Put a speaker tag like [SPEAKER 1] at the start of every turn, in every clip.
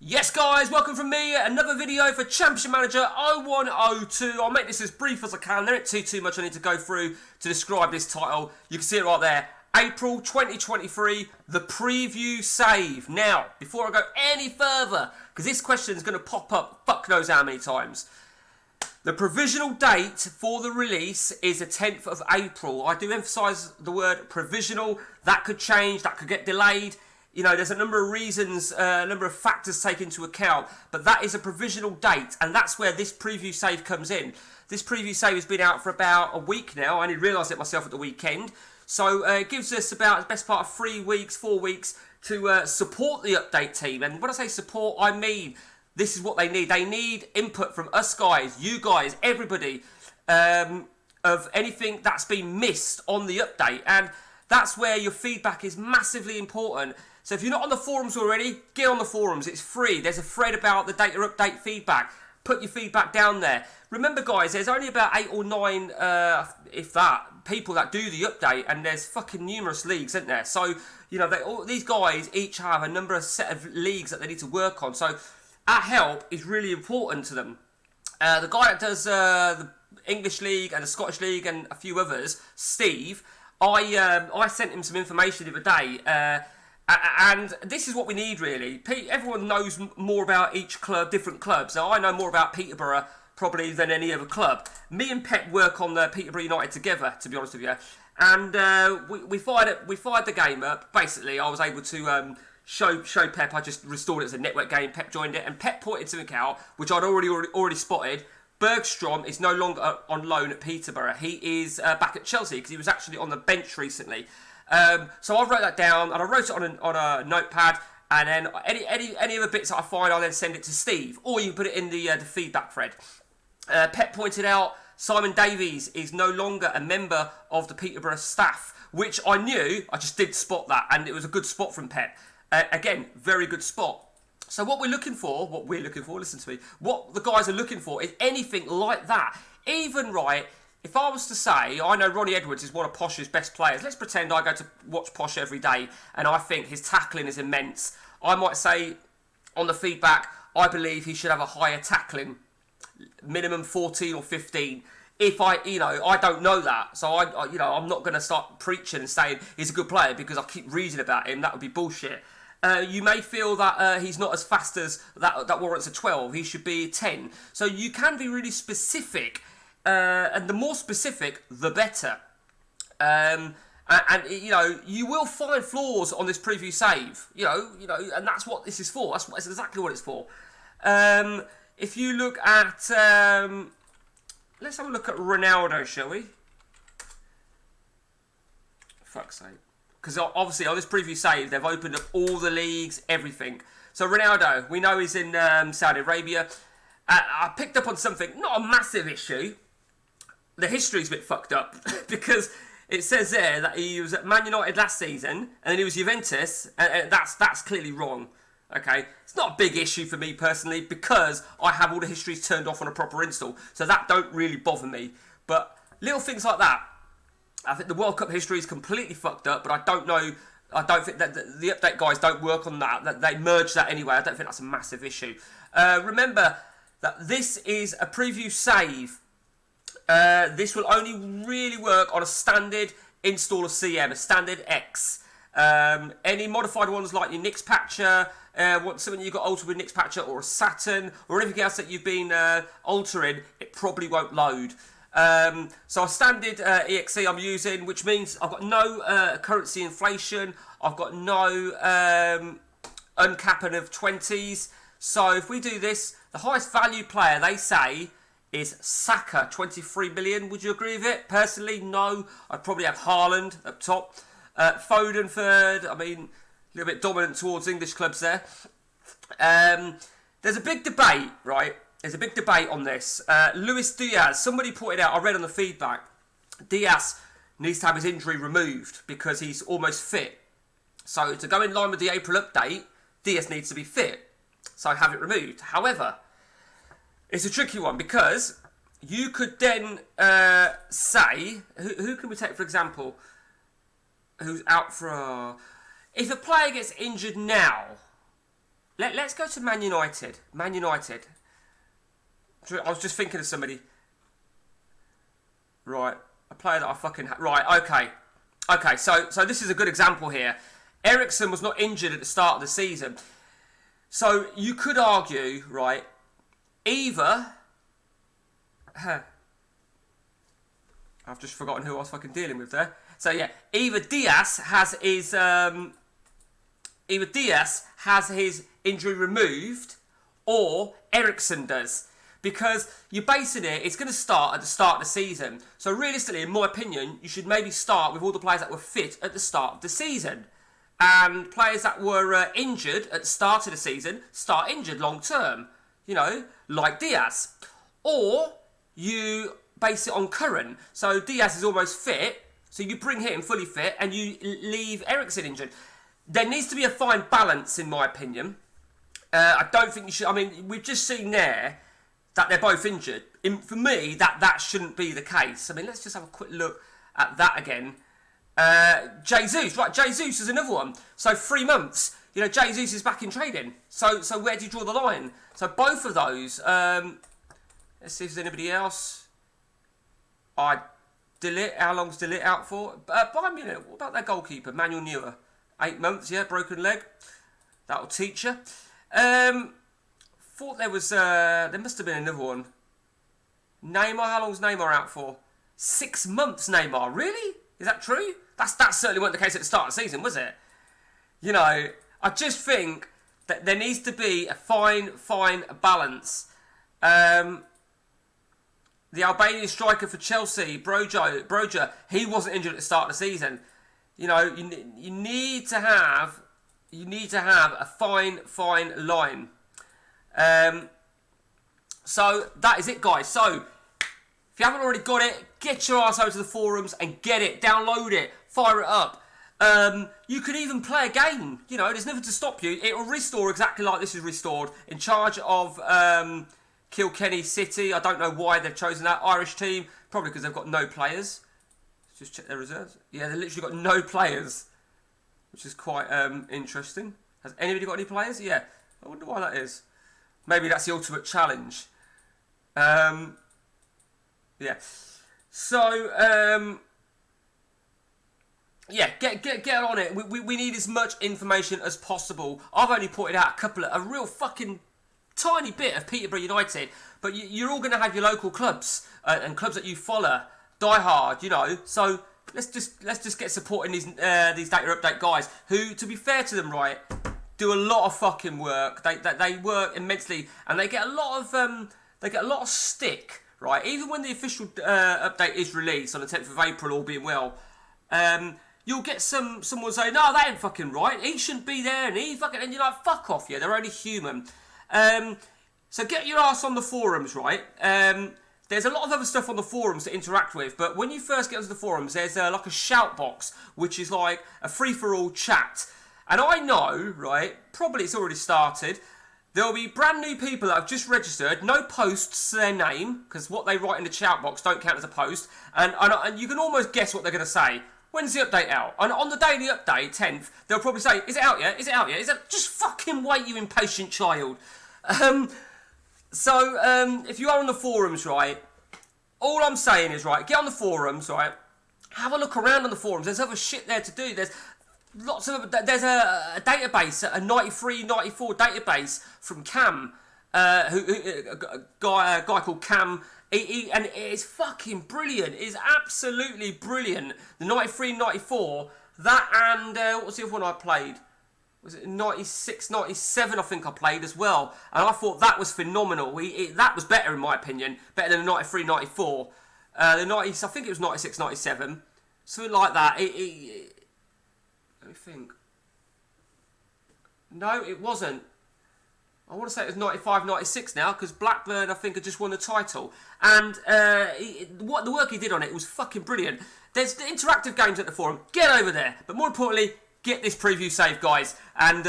[SPEAKER 1] Yes guys, welcome from me, another video for Championship Manager 0102. I'll make this as brief as I can, there ain't too much I need to go through to describe this title. You can see it right there, April 2023, the preview save. Now, before I go any further, because this question is going to pop up fuck knows how many times. The provisional date for the release is the 10th of April. I do emphasise the word provisional. That could change, that could get delayed. You know, there's a number of reasons, a number of factors to take into account, but that is a provisional date, and that's where this preview save comes in. This preview save has been out for about a week now. I only realised it myself at the weekend. So it gives us about the best part of 3 weeks, 4 weeks to support the update team. And when I say support, I mean this is what they need. They need input from us guys, you guys, everybody, of anything that's been missed on the update. And that's where your feedback is massively important. So if you're not on the forums already, get on the forums. It's free. There's a thread about the data update feedback. Put your feedback down there. Remember, guys, there's only about 8 or 9, if that, people that do the update, and there's fucking numerous leagues, isn't there? So, you know, these guys each have a number of set of leagues that they need to work on. So our help is really important to them. The guy that does the English League and the Scottish League and a few others, Steve, I sent him some information the other day, and this is what we need really. Everyone knows more about each club, different clubs. Now I know more about Peterborough probably than any other club. Me and Pep work on the Peterborough United together, to be honest with you. And we fired the game up. Basically, I was able to show Pep. I just restored it as a network game. Pep joined it, and Pep pointed something out which I'd already spotted. Bergstrom is no longer on loan at Peterborough. He is back at Chelsea because he was actually on the bench recently. So I wrote that down, and I wrote it on a notepad, and then any other bits that I find, I'll then send it to Steve, or you can put it in the feedback thread. Pep pointed out Simon Davies is no longer a member of the Peterborough staff, which I knew. I just did spot that, and it was a good spot from Pep. Again, very good spot. So what we're looking for, listen to me, what the guys are looking for is anything like that. Even, right, if I was to say, I know Ronnie Edwards is one of Posh's best players. Let's pretend I go to watch Posh every day and I think his tackling is immense. I might say on the feedback, I believe he should have a higher tackling, minimum 14 or 15. If I don't know that, so I'm not going to start preaching and saying he's a good player because I keep reading about him. That would be bullshit. You may feel that he's not as fast as that warrants a 12. He should be 10. So you can be really specific. And the more specific, the better. And you know, you will find flaws on this preview save. You know, and that's what this is for. That's exactly what it's for. If you look at, let's have a look at Ronaldo, shall we? Fuck's sake. Because obviously on this preview save, they've opened up all the leagues, everything. So Ronaldo, we know he's in Saudi Arabia. I picked up on something, not a massive issue. The history's a bit fucked up because it says there that he was at Man United last season and then he was Juventus, and that's clearly wrong. Okay, it's not a big issue for me personally because I have all the histories turned off on a proper install, so that don't really bother me. But little things like that, I think the World Cup history is completely fucked up. But I don't think that the update guys don't work on that. That they merge that anyway. I don't think that's a massive issue. Remember that this is a preview save. This will only really work on a standard install of CM, a standard X. Any modified ones like your Nix Patcher, something you got altered with Nix Patcher or a Saturn or anything else that you've been altering, it probably won't load. So a standard EXE I'm using, which means I've got no currency inflation, I've got no uncapping of 20s. So if we do this, the highest value player they say is Saka, 23 million. Would you agree with it? Personally, no. I'd probably have Haaland up top. Foden third. I mean, a little bit dominant towards English clubs there. There's a big debate, right? There's a big debate on this. Luis Diaz, somebody pointed out, I read on the feedback, Diaz needs to have his injury removed because he's almost fit. So to go in line with the April update, Diaz needs to be fit. So have it removed. However, it's a tricky one because you could then say, who can we take for example, who's out for if a player gets injured now, Let's go to Man United. Man United. I was just thinking of somebody. Right, a player that I fucking... Right, okay. Okay, so this is a good example here. Eriksen was not injured at the start of the season. So you could argue, right, either... I've just forgotten who I was fucking dealing with there. So yeah, either Diaz has his injury removed, or Eriksen does. Because you're basing it, it's going to start at the start of the season. So realistically, in my opinion, you should maybe start with all the players that were fit at the start of the season. And players that were injured at the start of the season, start injured long term. You know, like Diaz. Or you base it on current. So Diaz is almost fit, so you bring him fully fit and you leave Eriksen injured. There needs to be a fine balance, in my opinion. I don't think you should... I mean, we've just seen there that they're both injured. For me, that shouldn't be the case. I mean, let's just have a quick look at that again. Jesus, right, Jesus is another one. So 3 months, you know, Jesus is back in trading. So where do you draw the line? So both of those, let's see if there's anybody else. How long's Delit out for? Bayern Munich, what about their goalkeeper, Manuel Neuer? 8 months, yeah, broken leg. That'll teach you. Thought there was, there must have been another one. Neymar, how long's Neymar out for? 6 months, Neymar, really? Is that true? That certainly wasn't the case at the start of the season, was it? You know, I just think that there needs to be a fine balance. The Albanian striker for Chelsea, Broja, he wasn't injured at the start of the season. You know, you need to have a fine line. So that is it, guys. So if you haven't already got it, get your ass over to the forums and get it, download it, fire it up. You could even play a game. You know, there's nothing to stop you. It will restore exactly like this is restored. In charge of Kilkenny City. I don't know why they've chosen that Irish team. Probably because they've got no players. Let's just check their reserves. Yeah, they've literally got no players, which is quite interesting. Has anybody got any players? Yeah. I wonder why that is. Maybe that's the ultimate challenge. Yeah. So, yeah, get on it. We need as much information as possible. I've only pointed out a real fucking tiny bit of Peterborough United, but you're all going to have your local clubs and clubs that you follow, die hard, you know. So let's just get supporting these data update guys who, to be fair to them, right, do a lot of fucking work. They work immensely, and they get a lot of stick, right? Even when the official update is released on the 10th of April, all being well, you'll get someone saying, no, that ain't fucking right. He shouldn't be there, and and you're like, fuck off, yeah. They're only human. So get your ass on the forums, right? There's a lot of other stuff on the forums to interact with, but when you first get onto the forums, there's like a shout box, which is like a free-for-all chat. And I know, right, probably it's already started, there'll be brand new people that have just registered, no posts to their name, because what they write in the shout box don't count as a post, and you can almost guess what they're going to say. When's the update out? And on the day of the update, 10th, they'll probably say, is it out yet? Is it out yet? Just fucking wait, you impatient child. If you are on the forums, right, all I'm saying is, right, get on the forums, right, have a look around on the forums. There's other shit there to do. There's there's a database, a 93, 94 database from Cam, a guy called Cam, and it's fucking brilliant. It's absolutely brilliant. The 93, 94, that and, what was the other one I played? Was it 96, 97 I think I played as well. And I thought that was phenomenal. That was better in my opinion, better than the 93, 94. The 90s, I think it was 96, 97. Something like that. Let me think. No, it wasn't. I want to say it was 95, 96 now, because Blackburn, I think, had just won the title. And what the work he did on it was fucking brilliant. There's the interactive games at the forum. Get over there. But more importantly, get this preview saved, guys, and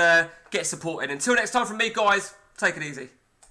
[SPEAKER 1] get supported. Until next time from me, guys, take it easy.